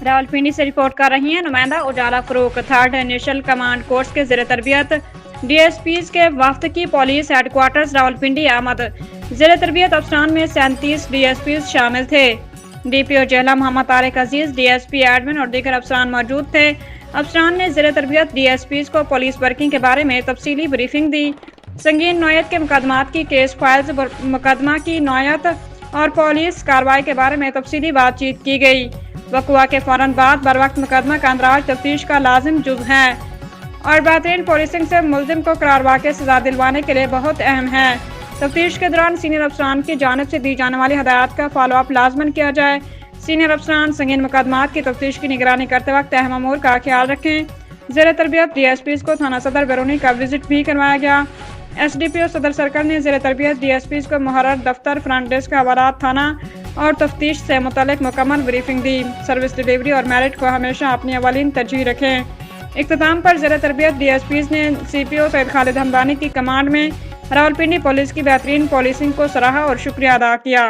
रावलपिंडी से रिपोर्ट कर रही हैं नुमाइंदा Ujala Farooq. Third initial command course के ज़ेर तरबियत DSPs के वफ्द की पुलिस हेडक्वार्टर्स रावलपिंडी आमद। ज़ेर तरबियत अफसरान में 37 DSPs शामिल थे। DPO जिला मोहम्मद तारिक अजीज, DSP एडमिन और दीगर अफसरान मौजूद थे। अफसरान ने ज़ेर तरबियत DSPs को पुलिस वर्किंग के बारे में तफसीली ब्रीफिंग दी। संगीन नौयत के मुकदमात की केस फाइल्स, मुकदमा की नौयत और पुलिस कार्रवाई के बारे में तफसीली बातचीत की गई। वक़ुआ के फ़ौरन बाद बरवक्त मुकदमा का अंदराज तफ्तीश का लाजिम जुज़ है और बेहतरीन पुलिसिंग से मुल्ज़िम को करार वाक़ई सज़ा दिलवाने के लिए बहुत अहम है। तफ्तीश के दौरान सीनियर अफसरान की जानिब से दी जाने वाली हदायत का फॉलो अप लाजमन किया जाए। सीनियर अफसरान संगीन मुकदमात की तफ्तीश की निगरानी करते वक्त अहम अमूर का ख्याल रखें। ज़ेर तरबियत DSPs को थाना सदर बैरूनी का विजिट भी करवाया गया। SDPO सदर सर्कल ने ज़ेर तरबियत DSPs को मुहर्रर दफ्तर, फ्रंट डेस्क, हवालात थाना और तफ्तीश से मुतल्लिक मुकम्मल ब्रीफिंग दी। सर्विस डिलीवरी और मेरिट को हमेशा अपनी अवलीन तरजीह रखें। इख्तिताम पर ज़ेर तरबियत DSPs ने CPO सैयद खालिद हमदानी की कमांड में रावलपिंडी पुलिस की बेहतरीन पुलिसिंग को सराहा और शुक्रिया अदा किया।